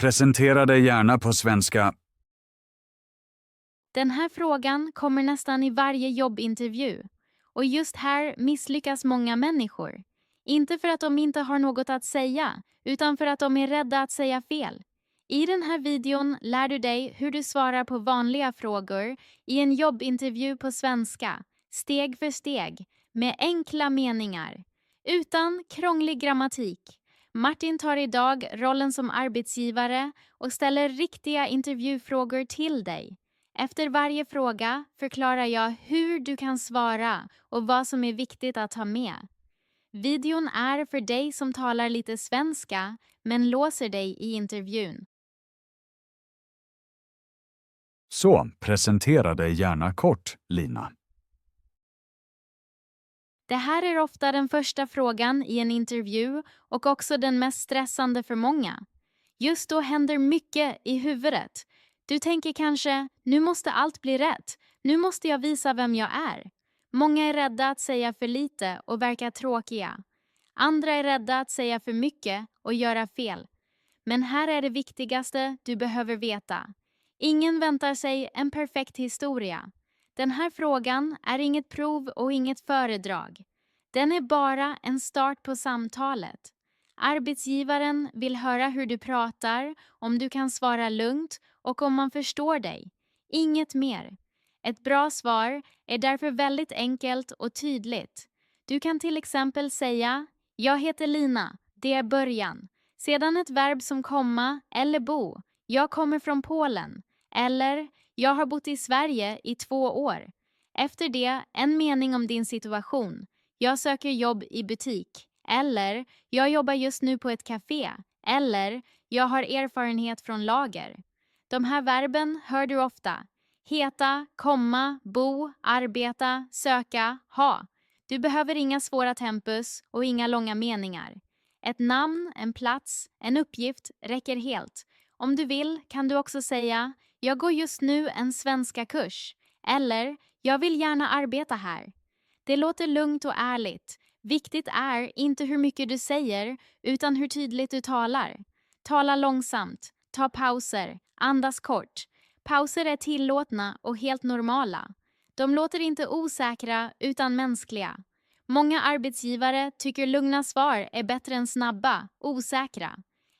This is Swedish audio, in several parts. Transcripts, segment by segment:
Presentera dig gärna på svenska. Den här frågan kommer nästan i varje jobbintervju. Och just här misslyckas många människor. Inte för att de inte har något att säga, utan för att de är rädda att säga fel. I den här videon lär du dig hur du svarar på vanliga frågor i en jobbintervju på svenska, steg för steg, med enkla meningar. Utan krånglig grammatik. Martin tar idag rollen som arbetsgivare och ställer riktiga intervjufrågor till dig. Efter varje fråga förklarar jag hur du kan svara och vad som är viktigt att ha med. Videon är för dig som talar lite svenska men låser dig i intervjun. Så, presentera dig gärna kort, Lina. Det här är ofta den första frågan i en intervju och också den mest stressande för många. Just då händer mycket i huvudet. Du tänker kanske, nu måste allt bli rätt. Nu måste jag visa vem jag är. Många är rädda att säga för lite och verka tråkiga. Andra är rädda att säga för mycket och göra fel. Men här är det viktigaste du behöver veta. Ingen väntar sig en perfekt historia. Den här frågan är inget prov och inget föredrag. Den är bara en start på samtalet. Arbetsgivaren vill höra hur du pratar, om du kan svara lugnt och om man förstår dig. Inget mer. Ett bra svar är därför väldigt enkelt och tydligt. Du kan till exempel säga "Jag heter Lina", det är början. Sedan ett verb som komma eller bo. "Jag kommer från Polen." Eller "Jag har bott i Sverige i 2 år." Efter det en mening om din situation. "Jag söker jobb i butik." Eller "Jag jobbar just nu på ett café." Eller "Jag har erfarenhet från lager." De här verben hör du ofta. Heta, komma, bo, arbeta, söka, ha. Du behöver inga svåra tempus och inga långa meningar. Ett namn, en plats, en uppgift räcker helt. Om du vill kan du också säga "Jag går just nu en svenska kurs." Eller "Jag vill gärna arbeta här." Det låter lugnt och ärligt. Viktigt är inte hur mycket du säger utan hur tydligt du talar. Tala långsamt, ta pauser, andas kort. Pauser är tillåtna och helt normala. De låter inte osäkra utan mänskliga. Många arbetsgivare tycker lugna svar är bättre än snabba, osäkra.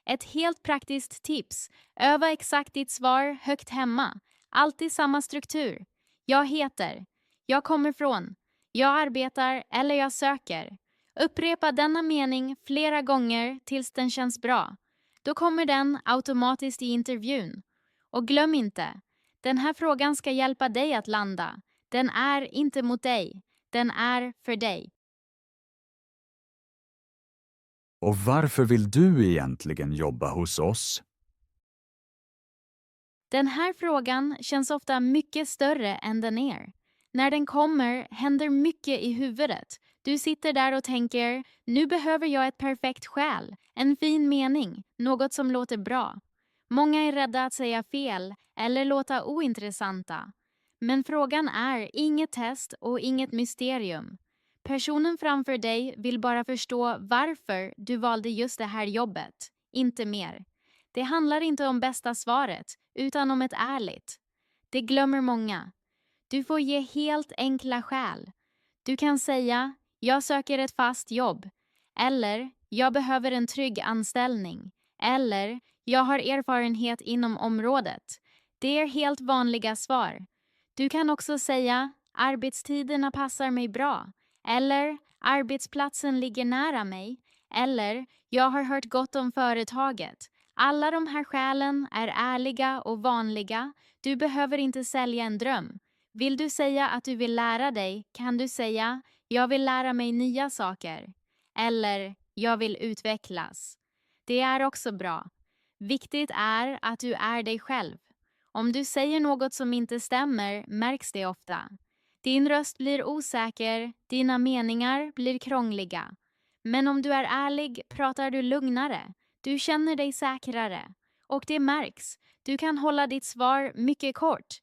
Ett helt praktiskt tips. Öva exakt ditt svar högt hemma. Alltid samma struktur. Jag heter. Jag kommer från. Jag arbetar eller jag söker. Upprepa denna mening flera gånger tills den känns bra. Då kommer den automatiskt i intervjun. Och glöm inte, den här frågan ska hjälpa dig att landa. Den är inte mot dig. Den är för dig. Och varför vill du egentligen jobba hos oss? Den här frågan känns ofta mycket större än den är. När den kommer händer mycket i huvudet. Du sitter där och tänker, nu behöver jag ett perfekt skäl, en fin mening, något som låter bra. Många är rädda att säga fel eller låta ointressanta. Men frågan är inget test och inget mysterium. Personen framför dig vill bara förstå varför du valde just det här jobbet, inte mer. Det handlar inte om bästa svaret, utan om ett ärligt. Det glömmer många. Du får ge helt enkla skäl. Du kan säga, jag söker ett fast jobb. Eller, jag behöver en trygg anställning. Eller, jag har erfarenhet inom området. Det är helt vanliga svar. Du kan också säga, arbetstiderna passar mig bra. Eller, arbetsplatsen ligger nära mig. Eller, jag har hört gott om företaget. Alla de här skälen är ärliga och vanliga. Du behöver inte sälja en dröm. Vill du säga att du vill lära dig kan du säga jag vill lära mig nya saker. Eller jag vill utvecklas. Det är också bra. Viktigt är att du är dig själv. Om du säger något som inte stämmer märks det ofta. Din röst blir osäker, dina meningar blir krångliga. Men om du är ärlig pratar du lugnare. Du känner dig säkrare. Och det märks. Du kan hålla ditt svar mycket kort.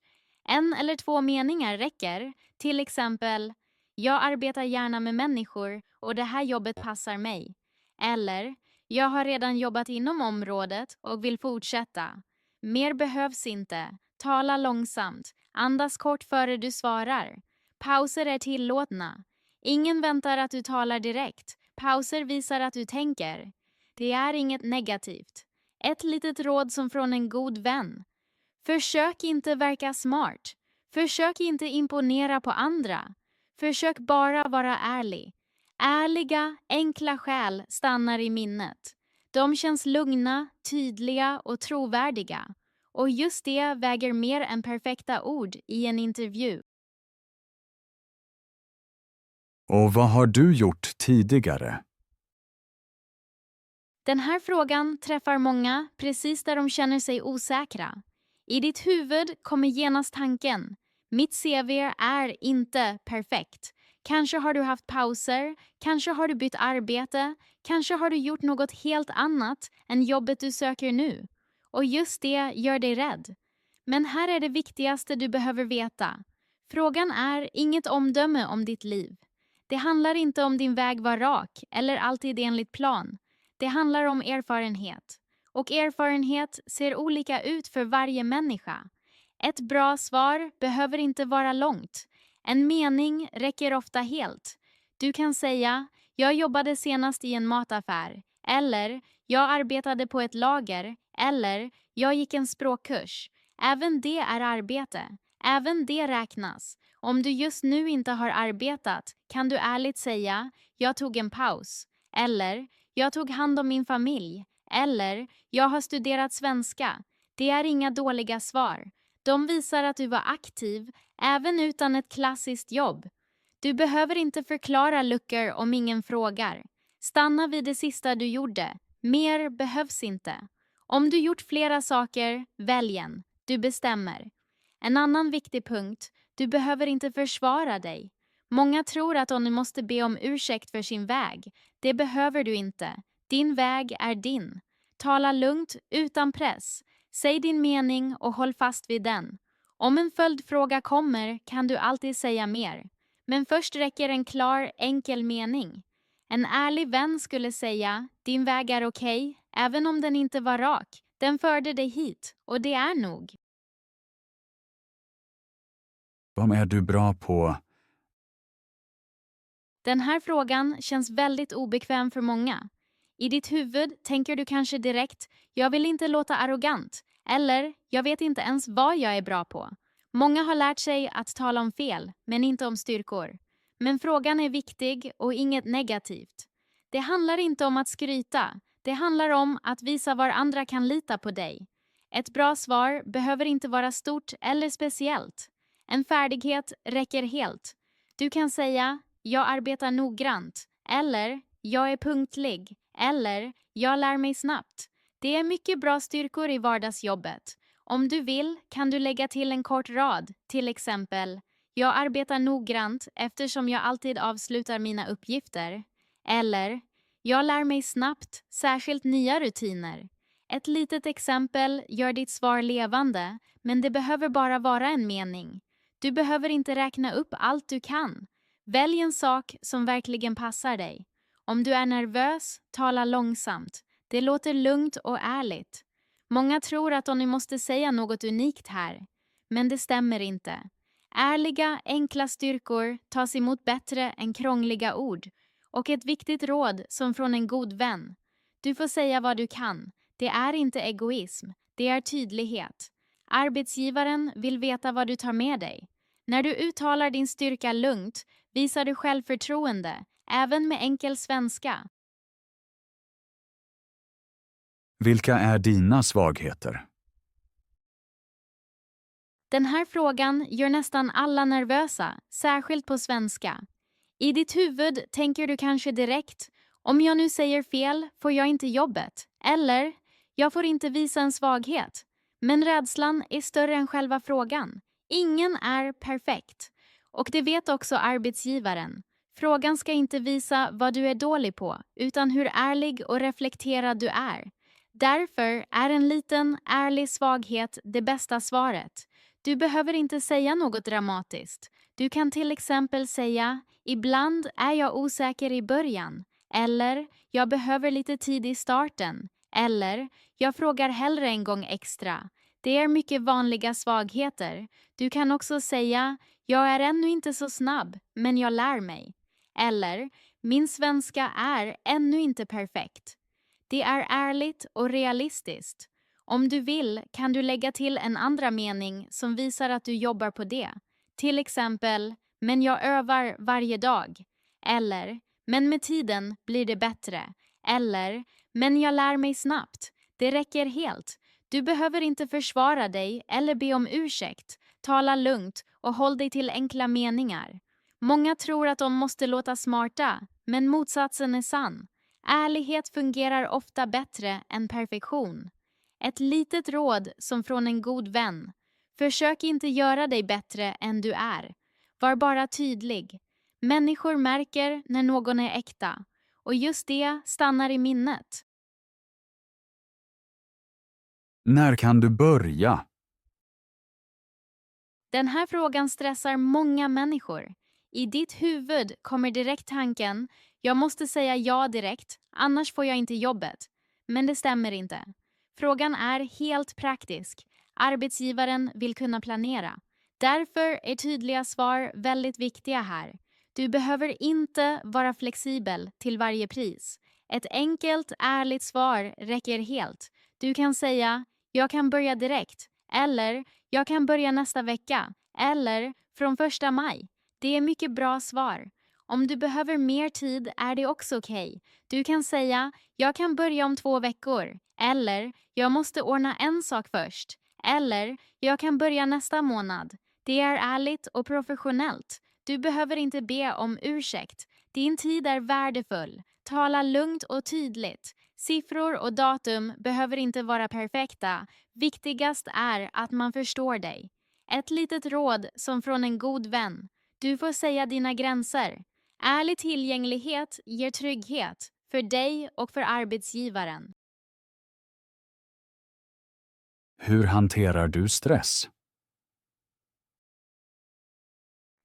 1 eller 2 meningar räcker. Till exempel, jag arbetar gärna med människor och det här jobbet passar mig. Eller, Jag har redan jobbat inom området och vill fortsätta. Mer behövs inte. Tala långsamt. Andas kort före du svarar. Pauser är tillåtna. Ingen väntar att du talar direkt. Pauser visar att du tänker. Det är inget negativt. Ett litet råd som från en god vän. Försök inte verka smart. Försök inte imponera på andra. Försök bara vara ärlig. Ärliga, enkla skäl stannar i minnet. De känns lugna, tydliga och trovärdiga. Och just det väger mer än perfekta ord i en intervju. Och vad har du gjort tidigare? Den här frågan träffar många precis där de känner sig osäkra. I ditt huvud kommer genast tanken. Mitt CV är inte perfekt. Kanske har du haft pauser, kanske har du bytt arbete, kanske har du gjort något helt annat än jobbet du söker nu. Och just det gör dig rädd. Men här är det viktigaste du behöver veta. Frågan är inget omdöme om ditt liv. Det handlar inte om din väg var rak eller alltid enligt plan. Det handlar om erfarenhet. Och erfarenhet ser olika ut för varje människa. Ett bra svar behöver inte vara långt. En mening räcker ofta helt. Du kan säga, jag jobbade senast i en mataffär. Eller, jag arbetade på ett lager. Eller, jag gick en språkkurs. Även det är arbete. Även det räknas. Om du just nu inte har arbetat kan du ärligt säga, jag tog en paus. Eller, jag tog hand om min familj. Eller, jag har studerat svenska. Det är inga dåliga svar. De visar att du var aktiv, även utan ett klassiskt jobb. Du behöver inte förklara luckor om ingen frågar. Stanna vid det sista du gjorde. Mer behövs inte. Om du gjort flera saker, välj en. Du bestämmer. En annan viktig punkt, du behöver inte försvara dig. Många tror att de måste be om ursäkt för sin väg. Det behöver du inte. Din väg är din. Tala lugnt, utan press. Säg din mening och håll fast vid den. Om en följdfråga kommer kan du alltid säga mer. Men först räcker en klar, enkel mening. En ärlig vän skulle säga, din väg är okej, även om den inte var rak. Den förde dig hit, och det är nog. Vad är du bra på? Den här frågan känns väldigt obekväm för många. I ditt huvud tänker du kanske direkt, jag vill inte låta arrogant. Eller, jag vet inte ens vad jag är bra på. Många har lärt sig att tala om fel, men inte om styrkor. Men frågan är viktig och inget negativt. Det handlar inte om att skryta. Det handlar om att visa var andra kan lita på dig. Ett bra svar behöver inte vara stort eller speciellt. En färdighet räcker helt. Du kan säga, jag arbetar noggrant. Eller, jag är punktlig. Eller, jag lär mig snabbt. Det är mycket bra styrkor i vardagsjobbet. Om du vill kan du lägga till en kort rad, till exempel, jag arbetar noggrant eftersom jag alltid avslutar mina uppgifter. Eller, jag lär mig snabbt, särskilt nya rutiner. Ett litet exempel gör ditt svar levande, men det behöver bara vara en mening. Du behöver inte räkna upp allt du kan. Välj en sak som verkligen passar dig. Om du är nervös, tala långsamt. Det låter lugnt och ärligt. Många tror att de måste säga något unikt här. Men det stämmer inte. Ärliga, enkla styrkor tas emot bättre än krångliga ord. Och ett viktigt råd som från en god vän. Du får säga vad du kan. Det är inte egoism. Det är tydlighet. Arbetsgivaren vill veta vad du tar med dig. När du uttalar din styrka lugnt visar du självförtroende, även med enkel svenska. Vilka är dina svagheter? Den här frågan gör nästan alla nervösa, särskilt på svenska. I ditt huvud tänker du kanske direkt, om jag nu säger fel får jag inte jobbet. Eller, jag får inte visa en svaghet. Men rädslan är större än själva frågan. Ingen är perfekt. Och det vet också arbetsgivaren. Frågan ska inte visa vad du är dålig på, utan hur ärlig och reflekterad du är. Därför är en liten, ärlig svaghet det bästa svaret. Du behöver inte säga något dramatiskt. Du kan till exempel säga, ibland är jag osäker i början. Eller jag behöver lite tid i starten. Eller jag frågar hellre en gång extra. Det är mycket vanliga svagheter. Du kan också säga jag är ännu inte så snabb, men jag lär mig. Eller min svenska är ännu inte perfekt. Det är ärligt och realistiskt. Om du vill kan du lägga till en andra mening som visar att du jobbar på det. Till exempel, men jag övar varje dag. Eller, men med tiden blir det bättre. Eller, men jag lär mig snabbt. Det räcker helt. Du behöver inte försvara dig eller be om ursäkt. Tala lugnt och håll dig till enkla meningar. Många tror att de måste låta smarta, men motsatsen är sann. Ärlighet fungerar ofta bättre än perfektion. Ett litet råd som från en god vän. Försök inte göra dig bättre än du är. Var bara tydlig. Människor märker när någon är äkta. Och just det stannar i minnet. När kan du börja? Den här frågan stressar många människor. I ditt huvud kommer direkt tanken, jag måste säga ja direkt, annars får jag inte jobbet. Men det stämmer inte. Frågan är helt praktisk. Arbetsgivaren vill kunna planera. Därför är tydliga svar väldigt viktiga här. Du behöver inte vara flexibel till varje pris. Ett enkelt, ärligt svar räcker helt. Du kan säga, jag kan börja direkt. Eller, jag kan börja nästa vecka. Eller, från 1 maj. Det är mycket bra svar. Om du behöver mer tid är det också okej. Du kan säga, jag kan börja om 2 veckor. Eller, jag måste ordna en sak först. Eller, jag kan börja nästa månad. Det är ärligt och professionellt. Du behöver inte be om ursäkt. Din tid är värdefull. Tala lugnt och tydligt. Siffror och datum behöver inte vara perfekta. Viktigast är att man förstår dig. Ett litet råd som från en god vän. Du får säga dina gränser. Ärlig tillgänglighet ger trygghet för dig och för arbetsgivaren. Hur hanterar du stress?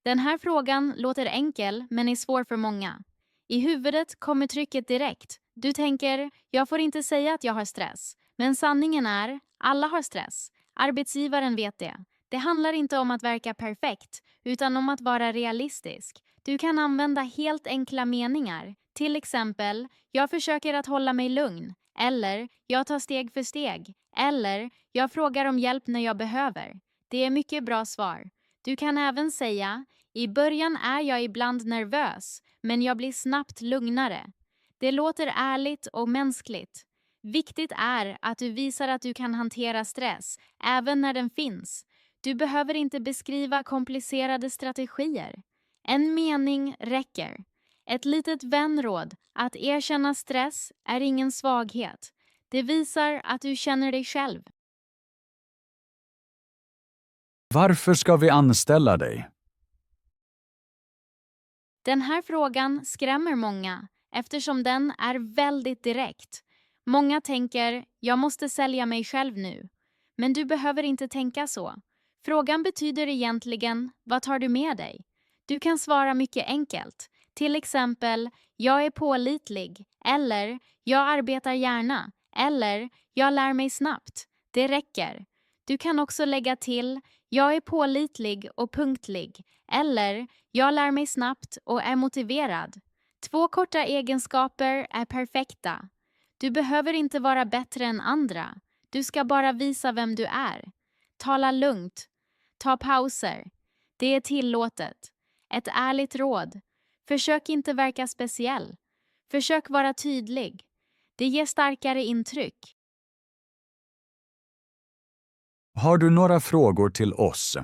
Den här frågan låter enkel men är svår för många. I huvudet kommer trycket direkt. Du tänker, jag får inte säga att jag har stress. Men sanningen är, alla har stress. Arbetsgivaren vet det. Det handlar inte om att verka perfekt, utan om att vara realistisk. Du kan använda helt enkla meningar. Till exempel, jag försöker att hålla mig lugn. Eller, jag tar steg för steg. Eller, jag frågar om hjälp när jag behöver. Det är mycket bra svar. Du kan även säga, i början är jag ibland nervös, men jag blir snabbt lugnare. Det låter ärligt och mänskligt. Viktigt är att du visar att du kan hantera stress, även när den finns. Du behöver inte beskriva komplicerade strategier. En mening räcker. Ett litet vänråd, att erkänna stress är ingen svaghet. Det visar att du känner dig själv. Varför ska vi anställa dig? Den här frågan skrämmer många eftersom den är väldigt direkt. Många tänker, jag måste sälja mig själv nu. Men du behöver inte tänka så. Frågan betyder egentligen, vad tar du med dig? Du kan svara mycket enkelt. Till exempel, jag är pålitlig. Eller, jag arbetar gärna. Eller, jag lär mig snabbt. Det räcker. Du kan också lägga till, jag är pålitlig och punktlig. Eller, jag lär mig snabbt och är motiverad. 2 korta egenskaper är perfekta. Du behöver inte vara bättre än andra. Du ska bara visa vem du är. Tala lugnt. Ta pauser. Det är tillåtet. Ett ärligt råd. Försök inte verka speciell. Försök vara tydlig. Det ger starkare intryck. Har du några frågor till oss?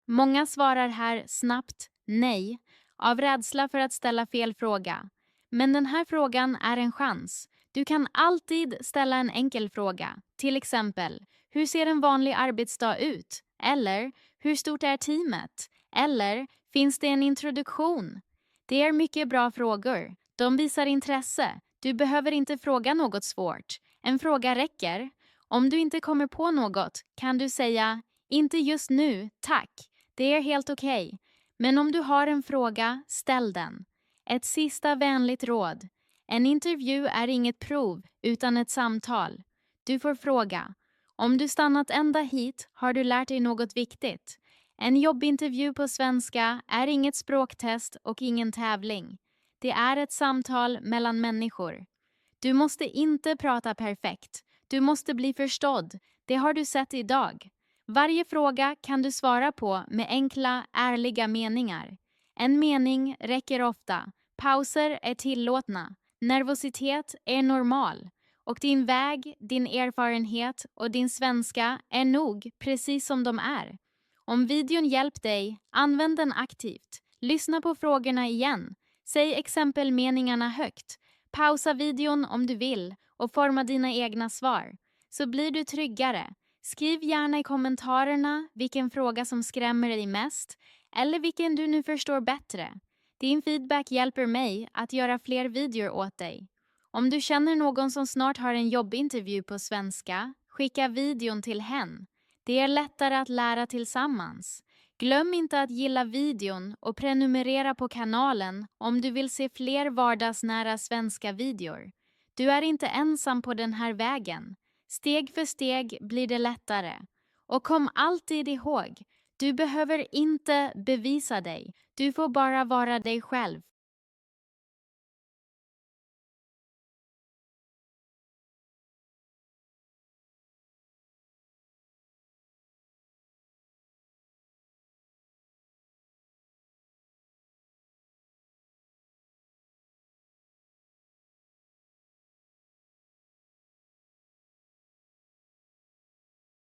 Många svarar här snabbt nej av rädsla för att ställa fel fråga. Men den här frågan är en chans. Du kan alltid ställa en enkel fråga. Till exempel, hur ser en vanlig arbetsdag ut? Eller, hur stort är teamet? Eller, finns det en introduktion? Det är mycket bra frågor. De visar intresse. Du behöver inte fråga något svårt. En fråga räcker. Om du inte kommer på något kan du säga, inte just nu, tack. Det är helt okej. Men om du har en fråga, ställ den. Ett sista vänligt råd. En intervju är inget prov utan ett samtal. Du får fråga. Om du stannat ända hit har du lärt dig något viktigt. En jobbintervju på svenska är inget språktest och ingen tävling. Det är ett samtal mellan människor. Du måste inte prata perfekt. Du måste bli förstådd. Det har du sett idag. Varje fråga kan du svara på med enkla, ärliga meningar. En mening räcker ofta. Pauser är tillåtna. Nervositet är normal. Och din väg, din erfarenhet och din svenska är nog precis som de är. Om videon hjälpt dig, använd den aktivt. Lyssna på frågorna igen. Säg exempelmeningarna högt. Pausa videon om du vill och forma dina egna svar. Så blir du tryggare. Skriv gärna i kommentarerna vilken fråga som skrämmer dig mest eller vilken du nu förstår bättre. Din feedback hjälper mig att göra fler videor åt dig. Om du känner någon som snart har en jobbintervju på svenska, skicka videon till hen. Det är lättare att lära tillsammans. Glöm inte att gilla videon och prenumerera på kanalen om du vill se fler vardagsnära svenska videor. Du är inte ensam på den här vägen. Steg för steg blir det lättare. Och kom alltid ihåg, du behöver inte bevisa dig. Du får bara vara dig själv.